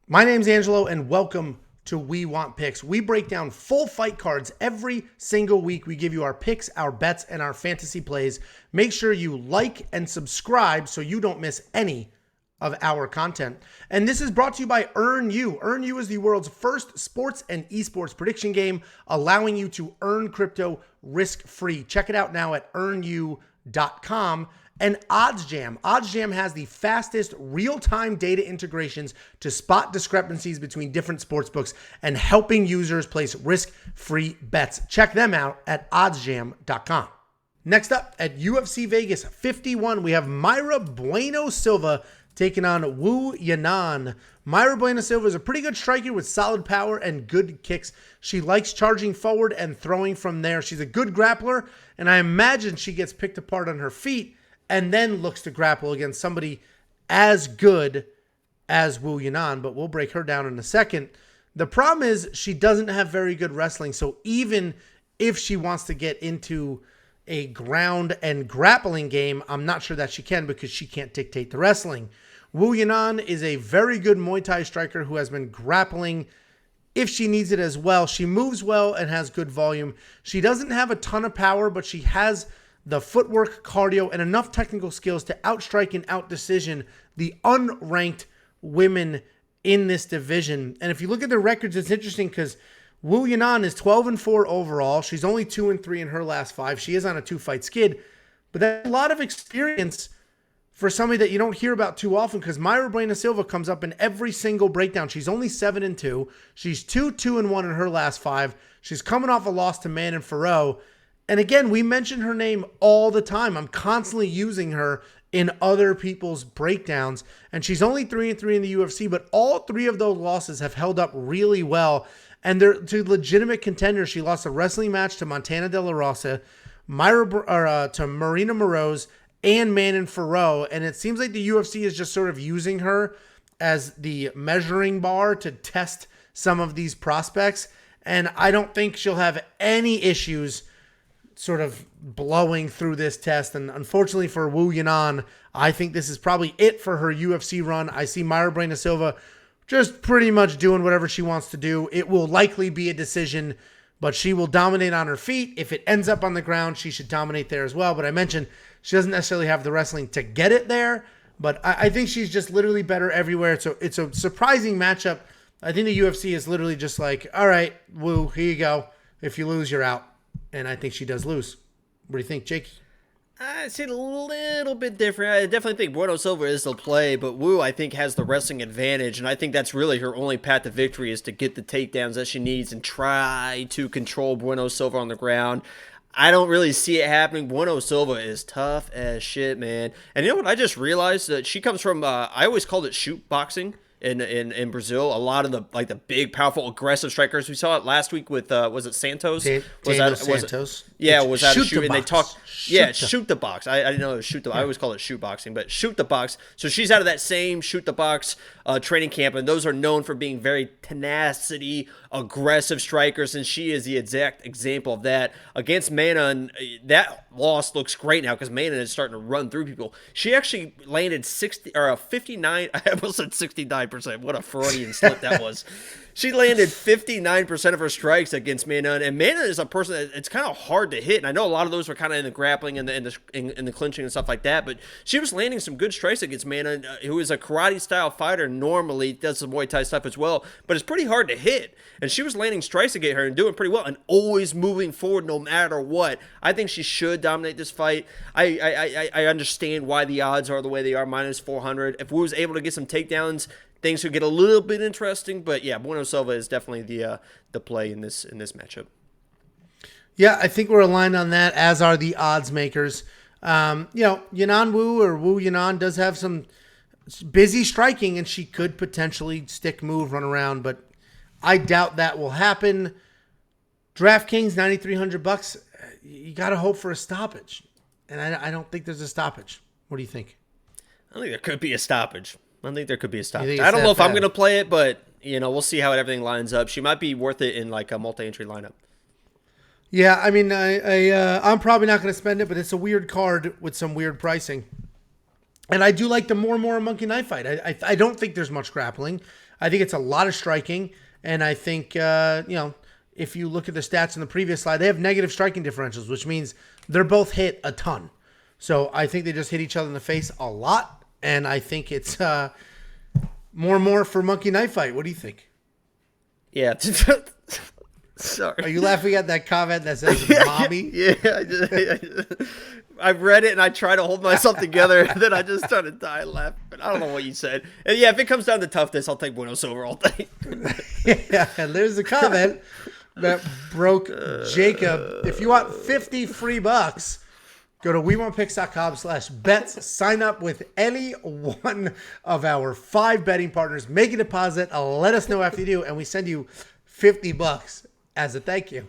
My name's Angelo, and welcome to We Want Picks. We break down full fight cards every single week. We give you our picks, our bets, and our fantasy plays. Make sure you like and subscribe so you don't miss any of our content. And this is brought to you by Earn You. Earn You is the world's first sports and esports prediction game, allowing you to earn crypto risk-free. Check it out now at earnu.com. And ODDSJAM. ODDSJAM has the fastest real-time data integrations to spot discrepancies between different sportsbooks and helping users place risk-free bets. Check them out at oddsjam.com. Next up, at UFC Vegas 51, we have Mayra Bueno Silva taking on Wu Yanan. Mayra Bueno Silva is a pretty good striker with solid power and good kicks. She likes charging forward and throwing from there. She's a good grappler, and I imagine she gets picked apart on her feet and then looks to grapple against somebody as good as Wu Yanan, but we'll break her down in a second. The problem is she doesn't have very good wrestling, so even if she wants to get into a ground and grappling game, I'm not sure that she can because she can't dictate the wrestling. Wu Yanan is a very good Muay Thai striker who has been grappling if she needs it as well. She moves well and has good volume. She doesn't have a ton of power, but she has the footwork, cardio, and enough technical skills to outstrike and outdecision the unranked women in this division. And if you look at the records, it's interesting because Wu Yanan is 12-4 overall. She's only 2-3 in her last 5. She is on a 2-fight skid, but that's a lot of experience for somebody that you don't hear about too often because Mayra Bueno Silva comes up in every single breakdown. She's only 7-2. She's 2-1 in her last 5. She's coming off a loss to Manon Fiorot. And again, we mention her name all the time. I'm constantly using her in other people's breakdowns. And she's only 3-3 in the UFC, but all 3 of those losses have held up really well. And they're to legitimate contenders. She lost a wrestling match to Montana De La Rosa, to Marina Moroz, and Manon Fiorot. And it seems like the UFC is just sort of using her as the measuring bar to test some of these prospects. And I don't think she'll have any issues sort of blowing through this test. And unfortunately for Wu Yanan, I think this is probably it for her UFC run. I see Mayra Bueno Silva just pretty much doing whatever she wants to do. It will likely be a decision, but she will dominate on her feet. If it ends up on the ground, she should dominate there as well. But I mentioned she doesn't necessarily have the wrestling to get it there, but I think she's just literally better everywhere. So it's a surprising matchup. I think the UFC is literally just like, all right, Wu, here you go. If you lose, you're out. And I think she does lose. What do you think, Jake? I see it a little bit different. I definitely think Bueno Silva is the play, but Wu, I think, has the wrestling advantage, and I think that's really her only path to victory is to get the takedowns that she needs and try to control Bueno Silva on the ground. I don't really see it happening. Bueno Silva is tough as shit, man. And you know what? I just realized that she comes from, I always called it shoot boxing. In Brazil, a lot of the big, powerful, aggressive strikers. We saw it last week with was it Santos? Santos. Was that a shoot? And they talked. Shoot Shoot the box. I didn't know it was shoot the. I always call it shoot boxing, but shoot the box. So she's out of that same shoot the box training camp, and those are known for being very tenacity, aggressive strikers, and she is the exact example of that. Against Manon, that loss looks great now because Manon is starting to run through people. She actually landed 59. I almost said 69%. What a Freudian slip that was. She landed 59% of her strikes against Manon, and Manon is a person that it's kind of hard to hit. And I know a lot of those were kind of in the grappling and in the clinching and stuff like that, but she was landing some good strikes against Manon, who is a karate-style fighter. Normally does some Muay Thai stuff as well, but it's pretty hard to hit. And she was landing strikes against her and doing pretty well, and always moving forward no matter what. I think she should dominate this fight. I understand why the odds are the way they are, minus 400. If we was able to get some takedowns, things could get a little bit interesting, but yeah, Bueno Silva is definitely the play in this matchup. Yeah, I think we're aligned on that, as are the odds makers. Yanan Wu or Wu Yanan does have some busy striking, and she could potentially stick, move, run around, but I doubt that will happen. DraftKings, $9,300. You got to hope for a stoppage, and I don't think there's a stoppage. What do you think? I think there could be a stoppage. I don't know if I'm going to play it, but we'll see how everything lines up. She might be worth it in like a multi-entry lineup. Yeah, I mean, I'm probably not going to spend it, but it's a weird card with some weird pricing. And I do like the more Monkey Knife fight. I don't think there's much grappling. I think it's a lot of striking. And I think, if you look at the stats in the previous slide, they have negative striking differentials, which means they're both hit a ton. So I think they just hit each other in the face a lot. And I think it's more and more for Monkey Knife Fight. What do you think? Yeah. Sorry. Are you laughing at that comment that says mommy? Yeah. I read it and I tried to hold myself together, and then I just started dying laughing. I don't know what you said. And yeah, if it comes down to toughness, I'll take Bueno Silva all day. Yeah, and there's a comment that broke Jacob. If you want 50 free bucks, go to WeWantPicks.com/bets. Sign up with any one of our 5 betting partners. Make a deposit. Let us know after you do, and we send you $50 as a thank you.